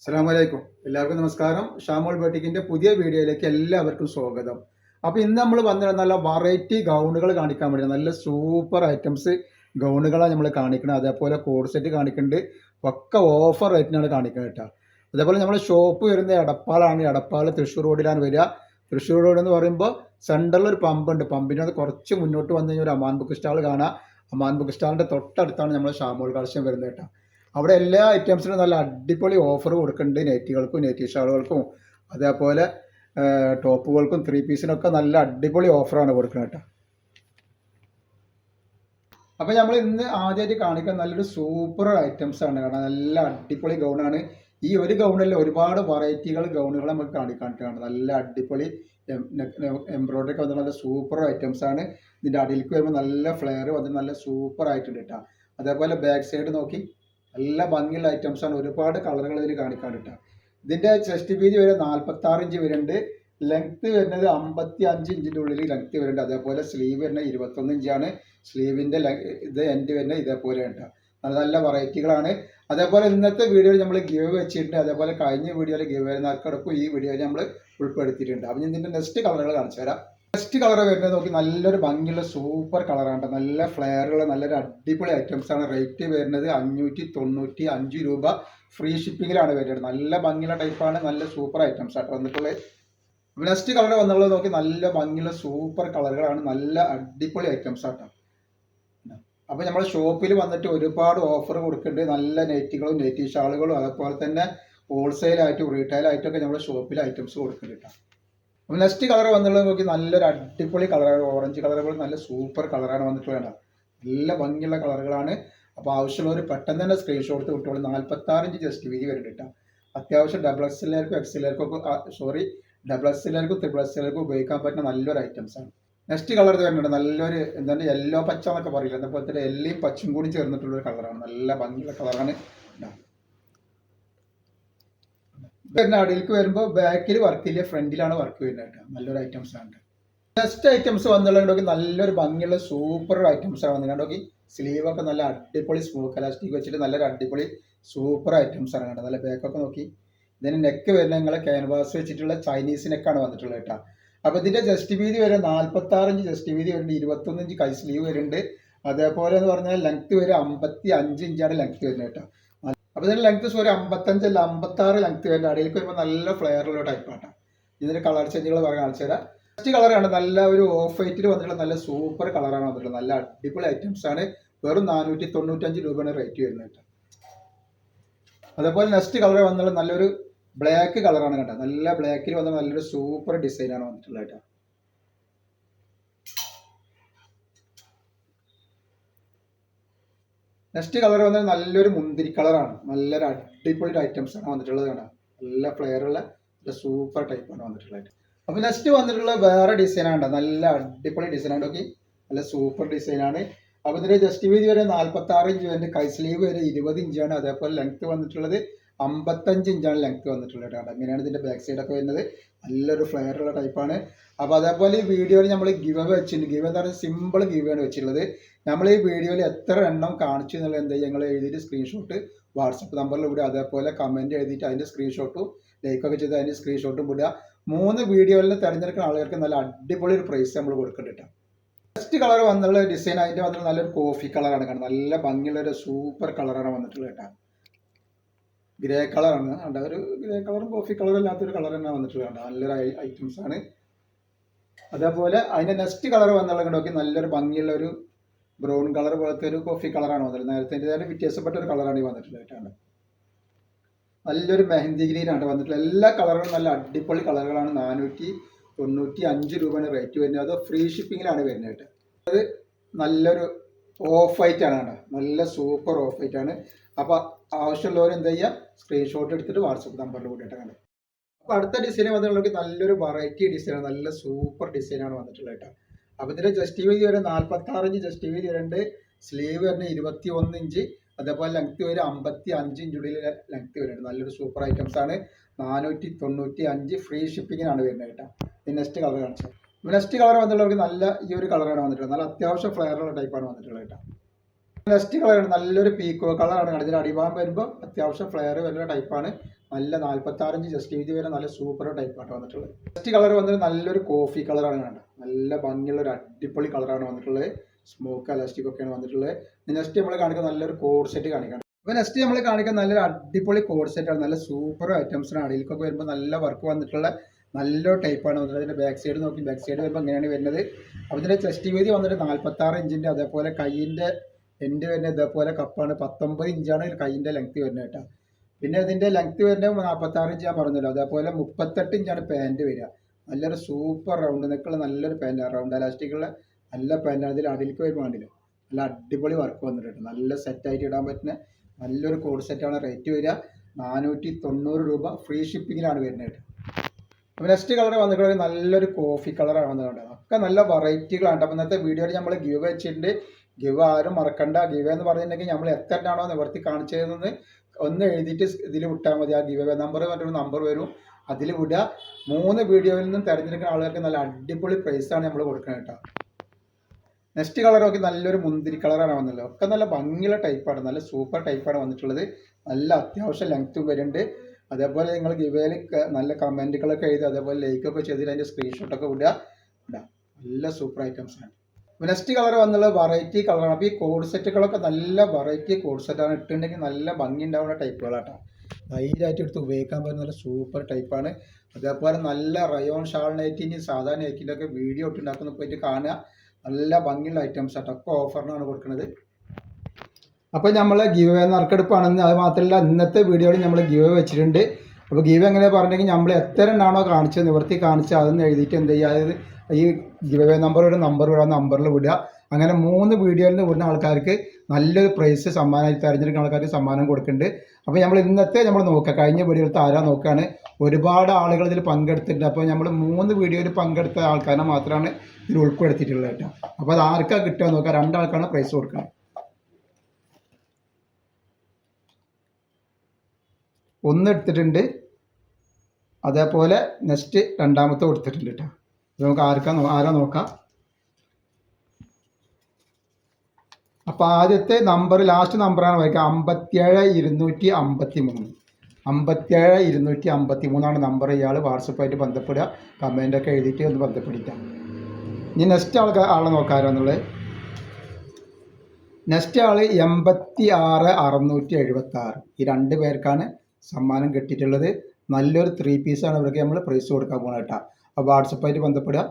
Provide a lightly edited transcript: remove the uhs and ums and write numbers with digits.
അസ്സലാമലൈക്കും. എല്ലാവർക്കും നമസ്കാരം. ഷാമോൾ ബോട്ടിക്കിന്റെ പുതിയ വീഡിയോയിലേക്ക് എല്ലാവർക്കും സ്വാഗതം. അപ്പോൾ ഇന്ന് നമ്മൾ വന്നിട്ട് നല്ല വെറൈറ്റി ഗൗണുകൾ കാണിക്കാൻ വേണ്ടി നല്ല സൂപ്പർ ഐറ്റംസ് ഗൗണുകളാണ് നമ്മൾ കാണിക്കുന്നത്. അതേപോലെ കോഡ് സെറ്റ് കാണിക്കുന്നുണ്ട്. ഒക്കെ ഓഫർ റേറ്റിനാണ് കാണിക്കുന്നത് കേട്ടോ. അതേപോലെ നമ്മുടെ ഷോപ്പ് വരുന്നത് എടപ്പാളാണ്. എടപ്പാൾ തൃശ്ശൂർ റോഡിലാണ് വരിക. തൃശ്ശൂർ റോഡ് എന്ന് പറയുമ്പോൾ സെൻറ്ററിൽ ഒരു പമ്പുണ്ട്. പമ്പിൻ്റെ അത് കുറച്ച് മുന്നോട്ട് വന്നു കഴിഞ്ഞാൽ ഒരു അമാൻ ബുക്ക് സ്റ്റാൾ കാണാം. അമാൻ ബുക്ക് സ്റ്റാളിൻ്റെ തൊട്ടടുത്താണ് നമ്മൾ ഷാമോൾ കളക്ഷൻ വരുന്നത് കേട്ടോ. അവിടെ എല്ലാ ഐറ്റംസിനും നല്ല അടിപൊളി ഓഫർ കൊടുക്കുന്നുണ്ട്. നെറ്റുകൾക്കും നെറ്റി ഷാളുകൾക്കും അതേപോലെ ടോപ്പുകൾക്കും 3 പീസിനൊക്കെ നല്ല അടിപൊളി ഓഫറാണ് കൊടുക്കുന്നത് കേട്ടോ. അപ്പോൾ നമ്മൾ ഇന്ന് ആദ്യമായിട്ട് കാണിക്കാൻ നല്ലൊരു സൂപ്പർ ഐറ്റംസ് ആണ്. കാരണം നല്ല അടിപൊളി ഗൗണാണ്. ഈ ഒരു ഗൗണിൽ ഒരുപാട് വെറൈറ്റികൾ ഗൗണുകൾ നമുക്ക് കാണിക്കാനാണ്. നല്ല അടിപൊളി എംബ്രോയിഡറി ഒക്കെ വന്നിട്ട് നല്ല സൂപ്പർ ഐറ്റംസ് ആണ്. ഇതിൻ്റെ അടിയിലേക്ക് വരുമ്പോൾ നല്ല ഫ്ലെയർ വന്നിട്ട് നല്ല സൂപ്പർ ആയിട്ടുണ്ട് കേട്ടോ. അതേപോലെ ബാക്ക് സൈഡ് നോക്കി നല്ല ഭംഗിയുള്ള ഐറ്റംസ് ആണ്. ഒരുപാട് കളറുകൾ ഇതിൽ കാണിക്കാൻ കിട്ടുക. ഇതിൻ്റെ ചെസ്റ്റ് വീതി വരെ 46 ഇഞ്ച് വരുന്നുണ്ട്. ലെങ്ത്ത് വരുന്നത് 55 ഇഞ്ചിൻ്റെ ഉള്ളിൽ ലെങ്ത്ത് വരുന്നുണ്ട്. അതേപോലെ സ്ലീവ് വരുന്നത് 21 ഇഞ്ചാണ്. സ്ലീവിൻ്റെ ഇത് എൻഡ് വരുന്നത് ഇതേപോലെ ഉണ്ട്. നല്ല നല്ല വെറൈറ്റികളാണ്. അതേപോലെ ഇന്നത്തെ വീഡിയോയിൽ നമ്മൾ ഗിവ് വെച്ചിട്ടുണ്ട്. അതേപോലെ കഴിഞ്ഞ വീഡിയോയിൽ ഗിവ് വരുന്നവർക്കടക്കും ഈ വീഡിയോയിൽ നമ്മൾ ഉൾപ്പെടുത്തിയിട്ടുണ്ട്. അപ്പം ഇതിൻ്റെ നെക്സ്റ്റ് കളറുകൾ കാണിച്ചു തരാം. നെക്സ്റ്റ് കളർ വരുന്നത് നോക്കി നല്ലൊരു ഭംഗിയുള്ള സൂപ്പർ കളറാണ്. നല്ല ഫ്ലെയറുള്ള നല്ലൊരു അടിപൊളി ഐറ്റംസ് ആണ്. റേറ്റ് വരുന്നത് 595 രൂപ. ഫ്രീ ഷിപ്പിങ്ങിലാണ് വരുന്നത്. നല്ല ഭംഗിയുള്ള ടൈപ്പാണ്. നല്ല സൂപ്പർ ഐറ്റംസ് ആയിട്ട് വന്നിട്ടുള്ളത്. നെക്സ്റ്റ് കളർ വന്നുള്ളത് നോക്കി നല്ല ഭംഗിയുള്ള സൂപ്പർ കളറുകളാണ്. നല്ല അടിപൊളി ഐറ്റംസ് ആട്ടോ. അപ്പോൾ നമ്മുടെ ഷോപ്പിൽ വന്നിട്ട് ഒരുപാട് ഓഫർ കൊടുക്കുന്നുണ്ട്. നല്ല നെറ്റുകളും നെറ്റി ഷാളുകളും അതുപോലെ തന്നെ ഹോൾസെയിലായിട്ടും റീറ്റെയിലായിട്ടൊക്കെ നമ്മുടെ ഷോപ്പിൽ ഐറ്റംസ് കൊടുക്കുന്നുണ്ട്. അപ്പോൾ നെക്സ്റ്റ് കളർ വന്നുള്ളത് നോക്കി നല്ലൊരു അടിപൊളി കളറാണ്. ഓറഞ്ച് കളറുകൾ നല്ല സൂപ്പർ കളറാണ് വന്നിട്ടുള്ളത്. നല്ല ഭംഗിയുള്ള കളറുകളാണ്. അപ്പോൾ ആവശ്യമുള്ളവർ പെട്ടെന്ന് തന്നെ സ്ക്രീൻഷോട്ട് കിട്ടുള്ളൂ. 46 ഇഞ്ച് ജസ്റ്റ് വീതി വരുന്നുണ്ട്. അത്യാവശ്യം ഡബിൾ എക്സെല്ലുകാർക്കും ഡബിൾ എക്സെല്ലുകാർക്കും ട്രിപ്പിൾ എക്സെല്ലുകാർക്കും ഉപയോഗിക്കാൻ പറ്റുന്ന നല്ലൊരു ഐറ്റംസ് ആണ്. നെക്സ്റ്റ് കളർ വരുന്നുണ്ട്. നല്ലൊരു എന്താണ് യെല്ലോ പച്ച എന്നൊക്കെ പറയില്ല, അതേപോലെ തന്നെ എല്ലയും പച്ചയും കൂടി ചേർന്നിട്ടുള്ളൊരു കളറാണ്. നല്ല ഭംഗിയുള്ള കളറാണ്. പിന്നെ അടിയിലേക്ക് വരുമ്പോൾ ബാക്കിൽ വർക്കില്ല, ഫ്രണ്ടിലാണ് വർക്ക് വരുന്നത് കേട്ടോ. നല്ലൊരു ഐറ്റംസ് ആണ്. നെക്സ്റ്റ് ഐറ്റംസ് വന്നുള്ളതുകൊണ്ടൊക്കെ നല്ലൊരു ഭംഗിയുള്ള സൂപ്പർ ഐറ്റംസ് ആണ് വന്നിട്ടുണ്ടോക്കി. സ്ലീവ് ഒക്കെ നല്ല അടിപൊളി സ്മൂത്ത് എലാസ്റ്റിക് വെച്ചിട്ട് നല്ലൊരു അടിപൊളി സൂപ്പർ ഐറ്റംസ് ആണ് കേട്ടോ. നല്ല ബാക്കൊക്കെ നോക്കി. ഇതിന് നെക്ക് വരുന്നത് നിങ്ങളെ ക്യാൻവാസ് വെച്ചിട്ടുള്ള ചൈനീസ് നെക്കാണ് വന്നിട്ടുള്ളത് കേട്ടോ. അപ്പോൾ ഇതിൻ്റെ ജസ്റ്റ് വീതി വരെ 46 ഇഞ്ച് ജസ്റ്റ് വീതി വരുന്നുണ്ട്. 21 ഇഞ്ച് കൈ സ്ലീവ് വരുന്നുണ്ട്. അതേപോലെ എന്ന് പറഞ്ഞാൽ ലെങ്ത്ത് വരെ 55 ഇഞ്ചാണ് ലെങ്ത്ത് വരുന്നത് കേട്ടോ. അപ്പോൾ ഇതിൻ്റെ ലെങ്ത്ത് 55 അല്ല 56 ലെങ്ത്ത് വരുന്നത്. അടിയിലേക്ക് വരുമ്പോൾ നല്ല ഫ്ലെയറുള്ള ടൈപ്പാണ്. ഇതിൻ്റെ കളർ ചേഞ്ചുകൾ പറയാൻ കാണിച്ചു തരാം. ഫസ്റ്റ് കളറാണ് നല്ല ഒരു ഓഫ് വൈറ്റിൽ വന്നിട്ടുള്ള നല്ല സൂപ്പർ കളറാണ് വന്നിട്ടുള്ളത്. നല്ല അടിപൊളി ഐറ്റംസ് ആണ്. വെറും 495 രൂപയാണ് റേറ്റ് വരുന്നത് കേട്ടോ. അതേപോലെ നെക്സ്റ്റ് കളർ വന്നിട്ടുള്ള നല്ലൊരു ബ്ലാക്ക് കളറാണ് കേട്ടോ. നല്ല ബ്ലാക്കിൽ വന്ന നല്ലൊരു സൂപ്പർ ഡിസൈനാണ് വന്നിട്ടുള്ളത് കേട്ടോ. നെക്സ്റ്റ് കളർ വന്നാൽ നല്ലൊരു മുന്തിരി കളറാണ്. നല്ലൊരു അടിപൊളി ഐറ്റംസ് ആണ് വന്നിട്ടുള്ളത് കേട്ടോ. നല്ല ഫ്ലെയറുള്ള സൂപ്പർ ടൈപ്പാണ് വന്നിട്ടുള്ളത്. അപ്പോൾ നെക്സ്റ്റ് വന്നിട്ടുള്ള വേറെ ഡിസൈനാണ്. നല്ല അടിപൊളി ഡിസൈനാണ്. ഓക്കെ, നല്ല സൂപ്പർ ഡിസൈനാണ്. അപ്പോൾ ഇതിൻ്റെ ജസ്റ്റ് വീതി വരെ 46 ഇഞ്ച് വരുന്നുണ്ട്. കൈ സ്ലീവ് വരെ 20 ഇഞ്ചാണ്. അതേപോലെ ലെങ്ത്ത് വന്നിട്ടുള്ളത് 55 ഇഞ്ചാണ് ലെങ്ത്ത് വന്നിട്ടുള്ളത് കേട്ടോ. അങ്ങനെയാണ് ഇതിൻ്റെ ബാക്ക് സൈഡൊക്കെ വരുന്നത്. നല്ലൊരു ഫ്ലെയറുള്ള ടൈപ്പാണ്. അപ്പോൾ അതേപോലെ ഈ വീഡിയോയിൽ നമ്മൾ ഗിവ് വെച്ചിട്ടുണ്ട്. ഗിവ് എന്ന് പറഞ്ഞാൽ സിമ്പിൾ ഗിവ് ആണ് വെച്ചിട്ടുള്ളത്. നമ്മൾ ഈ വീഡിയോയിൽ എത്ര എണ്ണം കാണിച്ചു എന്നുള്ളത് എന്താ ഞങ്ങൾ എഴുതിയിട്ട് സ്ക്രീൻഷോട്ട് വാട്സപ്പ് നമ്പറിൽ വിടുക. അതേപോലെ കമൻറ്റ് എഴുതിയിട്ട് അതിൻ്റെ സ്ക്രീൻഷോട്ടും ലൈക്കൊക്കെ ചെയ്ത് അതിൻ്റെ സ്ക്രീൻഷോട്ടും വിടുക. 3 വീഡിയോയിൽ തിരഞ്ഞെടുക്കുന്ന ആളുകൾക്ക് നല്ല അടിപൊളി ഒരു പ്രൈസ് നമ്മൾ കൊടുക്കുന്നുണ്ട്. ഫസ്റ്റ് കളർ വന്നുള്ള ഡിസൈൻ അതിൻ്റെ വന്നിട്ട് നല്ലൊരു കോഫി കളറാണ് കാരണം. നല്ല ഭംഗിയുള്ള ഒരു സൂപ്പർ കളറാണ് വന്നിട്ടുള്ളത് കേട്ടോ. ഗ്രേ കളറാണ് കണ്ട. ഒരു ഗ്രേ കളറും കോഫി കളറും ഇല്ലാത്തൊരു കളർ തന്നെ വന്നിട്ടുള്ളത് കണ്ട. നല്ലൊരു ഐറ്റംസ് ആണ്. അതേപോലെ അതിൻ്റെ നെക്സ്റ്റ് കളർ വന്നുള്ള നോക്കി നല്ലൊരു ഭംഗിയുള്ള ഒരു ബ്രൗൺ കളർ പോലത്തെ ഒരു കോഫി കളറാണ് വന്നിട്ടുള്ളത്. നേരത്തെ തന്നെ വ്യത്യാസപ്പെട്ട ഒരു കളറാണ് ഈ വന്നിട്ടുള്ളത് കേട്ടോ. നല്ലൊരു മെഹന്തി ഗ്രീനാണ് വന്നിട്ടുള്ളത്. എല്ലാ കളറുകളും നല്ല അടിപൊളി കളറുകളാണ്. 495 രൂപയാണ് റേറ്റ് വരുന്നത്. അത് ഫ്രീ ഷിപ്പിങ്ങിലാണ് വരുന്നത് കേട്ടോ. അത് നല്ലൊരു ഓഫ് വൈറ്റ് ആണ് കേട്ടോ. നല്ല സൂപ്പർ ഓഫ് വൈറ്റ് ആണ്. അപ്പോൾ ആവശ്യമുള്ളവർ എന്താ ചെയ്യുക, സ്ക്രീൻഷോട്ട് എടുത്തിട്ട് വാട്സപ്പ് നമ്പറിൽ കൂട്ടിയിട്ടാണ്. അപ്പോൾ അടുത്ത ഡിസൈൻ വന്നിട്ടുള്ളത് നല്ലൊരു വെറൈറ്റി ഡിസൈനാണ്. നല്ല സൂപ്പർ ഡിസൈനാണ് വന്നിട്ടുള്ളത് കേട്ടോ. അപ്പോൾ ഇതിൻ്റെ ജസ്റ്റ് വീതി വരെ 46 ഇഞ്ച് ജസ്റ്റ് വീതി വരുന്നുണ്ട്. സ്ലീവ് വരുന്നത് 21 ഇഞ്ച്. അതേപോലെ ലെങ്ത്ത് വരെ 55 ഇഞ്ചുള്ളിൽ ലെങ്ത്ത് വരുന്നുണ്ട്. നല്ലൊരു സൂപ്പർ ഐറ്റംസ് ആണ്. 495 ഫ്രീ ഷിപ്പിങ്ങിനാണ് വരുന്നത് കേട്ടോ. ഈ നെക്സ്റ്റ് കളർ കാണിച്ചത്. നെക്സ്റ്റ് കളർ വന്നിട്ടുള്ളവർക്ക് നല്ല ഈ ഒരു കളറാണ് വന്നിട്ടുള്ളത്. നല്ല അത്യാവശ്യം ഫ്ലെയറുള്ള ടൈപ്പാണ് വന്നിട്ടുള്ളത് കേട്ടോ. നെക്സ്റ്റ് കളറാണ് നല്ലൊരു പീക്കോ കളറാണ്. ഇതിൻ്റെ അടിഭാഗം വരുമ്പോൾ അത്യാവശ്യം ഫ്ലെയർ വരുന്ന ടൈപ്പാണ്. നല്ല 46 ഇഞ്ച് ചെസ്റ്റ് വീതി വരെ നല്ല സൂപ്പർ ടൈപ്പാണ് വന്നിട്ടുള്ളത്. നെക്സ്റ്റ് കളർ വന്നിട്ട് നല്ലൊരു കോഫി കളറാണ് കാണുന്നത്. നല്ല ഭംഗിയുള്ള ഒരു അടിപൊളി കളറാണ് വന്നിട്ടുള്ളത്. സ്മോക്ക് അലാസ്റ്റിക് ഒക്കെയാണ് വന്നിട്ടുള്ളത്. നെക്സ്റ്റ് നമ്മൾ കാണിക്കുന്ന നല്ലൊരു കോഡ് സെറ്റ് കാണിക്കണം. അപ്പോൾ നെക്സ്റ്റ് നമ്മൾ കാണിക്കുന്ന നല്ലൊരു അടിപൊളി കോഡ് സെറ്റാണ്. നല്ല സൂപ്പർ ഐറ്റംസാണ്. ഇതിലേക്കൊക്കെ വരുമ്പോൾ നല്ല വർക്ക് വന്നിട്ടുള്ള നല്ലൊരു ടൈപ്പാണ് വന്നിട്ടുള്ളത്. അതിൻ്റെ ബാക്ക് സൈഡ് നോക്കി, ബാക്ക് സൈഡ് വരുമ്പോൾ എങ്ങനെയാണ് വരുന്നത്. അപ്പോൾ ഇതിൻ്റെ ചെസ്റ്റ് വീതി വന്നിട്ട് 46 ഇഞ്ചിൻ്റെ, അതേപോലെ കൈയിൻ്റെ എൻഡ് വരുന്നത് ഇതേപോലെ കപ്പാണ്. 19 ഇഞ്ചാണ് കൈയിൻ്റെ ലെങ്ത്ത് വരുന്നത് കേട്ടോ. പിന്നെ ഇതിൻ്റെ ലെങ്ത്ത് വരുന്നത് 46 ഇഞ്ച് ഞാൻ പറഞ്ഞല്ലോ. അതേപോലെ 38 ഇഞ്ചാണ് പാൻറ്റ് വരിക. നല്ലൊരു സൂപ്പർ റൗണ്ട് നെക്കുള്ള നല്ലൊരു പാൻറ്റാണ്. റൗണ്ട് അലാസ്റ്റിക്കുള്ള നല്ല പാൻറ്റാണ്. ഇതിൽ അടിയിലേക്ക് വരുമ്പോൾ വേണ്ടില്ല നല്ല അടിപൊളി വർക്ക് വന്നിട്ടുണ്ട്. നല്ല സെറ്റായിട്ട് ഇടാൻ പറ്റുന്ന നല്ലൊരു കോഡ് സെറ്റാണ്. റേറ്റ് വരിക 490 രൂപ. ഫ്രീ ഷിപ്പിങ്ങിലാണ് വരുന്നത്. അപ്പോൾ നെക്സ്റ്റ് കളർ വന്നിട്ടുള്ളത് നല്ലൊരു കോഫി കളറാണ് വന്നിട്ടുണ്ട്. ഒക്കെ നല്ല വെറൈറ്റികളാണ്. അപ്പോൾ ഇന്നത്തെ വീഡിയോയിൽ നമ്മൾ ഗിവ് വെച്ചിട്ടുണ്ട്. ഗിവ് ആരും മറക്കണ്ട. ഗിവ് എന്ന് പറഞ്ഞിട്ടുണ്ടെങ്കിൽ നമ്മൾ എത്ര എണ്ണാണോ നിവർത്തി കാണിച്ചതെന്ന് ഒന്ന് എഴുതിയിട്ട് ഇതിൽ വിട്ടാൽ മതി. ആ ഗിവ് നമ്പർ പറഞ്ഞൊരു നമ്പർ വരും, അതിൽ വിടുക. 3 വീഡിയോയിൽ നിന്നും തിരഞ്ഞെടുക്കുന്ന ആളുകൾക്ക് നല്ല അടിപൊളി പ്രൈസാണ് നമ്മൾ കൊടുക്കുന്നത് കേട്ടോ. നെക്സ്റ്റ് കളർ നോക്കി നല്ലൊരു മുന്തിരി കളറാണ് വന്നുള്ളത്. ഒക്കെ നല്ല ഭംഗിയുള്ള ടൈപ്പാണ്. നല്ല സൂപ്പർ ടൈപ്പാണ് വന്നിട്ടുള്ളത്. നല്ല അത്യാവശ്യം ലെങ്ത്തും വരുന്നുണ്ട്. അതേപോലെ നിങ്ങൾ ഗിവേയിൽ നല്ല കമൻറ്റുകളൊക്കെ എഴുതി, അതേപോലെ ലൈക്കൊക്കെ ചെയ്തിട്ട് അതിൻ്റെ സ്ക്രീൻഷോട്ടൊക്കെ വിടുക. നല്ല സൂപ്പർ ഐറ്റംസാണ്. നെക്സ്റ്റ് കളർ വന്നുള്ളത് വെറൈറ്റി കളറാണ്. അപ്പോൾ ഈ കോഡ് സെറ്റുകളൊക്കെ നല്ല വെറൈറ്റി കോഡ് സെറ്റാണ്. ഇട്ടുണ്ടെങ്കിൽ നല്ല ഭംഗി ഉണ്ടാവുന്ന ടൈപ്പുകളാട്ടോ. ധൈര്യമായിട്ട് എടുത്ത് ഉപയോഗിക്കാൻ പറ്റുന്ന നല്ല സൂപ്പർ ടൈപ്പാണ്. അതേപോലെ നല്ല റയോൺ ഷാൾ നൈറ്റിൻ്റെ സാധാ നൈറ്റിൻ്റെ ഒക്കെ വീഡിയോ ഇട്ടുണ്ടാക്കുന്ന പോയിട്ട് കാണുക. നല്ല ഭംഗിയുള്ള ഐറ്റംസ് ആട്ടോ. ഒക്കെ ഓഫറിനാണ് കൊടുക്കുന്നത്. അപ്പോൾ നമ്മൾ ഗിവ് അവേ നറുക്കെടുപ്പാണെന്ന്, അത് മാത്രമല്ല ഇന്നത്തെ വീഡിയോയിൽ നമ്മൾ ഗിവ് അവേ വെച്ചിട്ടുണ്ട്. അപ്പോൾ ഗിവ് എങ്ങനെ പറഞ്ഞിട്ടുണ്ടെങ്കിൽ നമ്മൾ എത്ര എണ്ണാണോ കാണിച്ചത് നിവർത്തി കാണിച്ചത് അതൊന്ന് എഴുതിയിട്ട് എന്ത് ചെയ്യുക, അതായത് ഈ ഗിവ് അവേ ഒരു നമ്പർ വിടുക, നമ്പറിൽ വിടുക. അങ്ങനെ 3 വീഡിയോയിൽ നിന്ന് വിടുന്ന ആൾക്കാർക്ക് നല്ലൊരു പ്രൈസ് സമ്മാനമായി തിരഞ്ഞെടുക്കുന്ന ആൾക്കാർക്ക് സമ്മാനം കൊടുക്കുന്നുണ്ട്. അപ്പോൾ നമ്മൾ ഇന്നത്തെ നമ്മൾ നോക്കുക, കഴിഞ്ഞ വീഡിയോയിലത്തെ ആരാ നോക്കുകയാണ്. ഒരുപാട് ആളുകൾ ഇതിൽ പങ്കെടുത്തിട്ടുണ്ട്. അപ്പോൾ നമ്മൾ 3 വീഡിയോയിൽ പങ്കെടുത്ത ആൾക്കാരെ മാത്രമാണ് ഇതിൽ ഉൾപ്പെടുത്തിയിട്ടുള്ളത് കേട്ടോ. അപ്പോൾ അത് ആർക്കാണ് കിട്ടുക നോക്കുക. 2 ആൾക്കാണ് പ്രൈസ് കൊടുക്കുന്നത്. ഒന്ന് എടുത്തിട്ടുണ്ട്, അതേപോലെ നെക്സ്റ്റ് രണ്ടാമത്തെ കൊടുത്തിട്ടുണ്ട് കേട്ടോ. നമുക്ക് ആരാ നോക്കാം. അപ്പോൾ ആദ്യത്തെ നമ്പർ ലാസ്റ്റ് നമ്പറാണ് വായിക്കുക. 57 253 നമ്പർ. ഇയാൾ വാട്സപ്പായിട്ട് ബന്ധപ്പെടുക, കമൻ്റൊക്കെ എഴുതിയിട്ട് ഒന്ന് ബന്ധപ്പെടുത്താം. ഇനി നെക്സ്റ്റ് ആളെ നോക്കാമെന്നുള്ളത്. നെക്സ്റ്റ് ആൾ 86 676. ഈ 2 പേർക്കാണ് സമ്മാനം കിട്ടിയിട്ടുള്ളത്. നല്ലൊരു 3 പീസാണ് ഇവർക്ക് നമ്മൾ പ്രൈസ് കൊടുക്കാൻ പോകുന്നത് കേട്ടോ. അപ്പോൾ വാട്സപ്പായിട്ട് ബന്ധപ്പെടുക.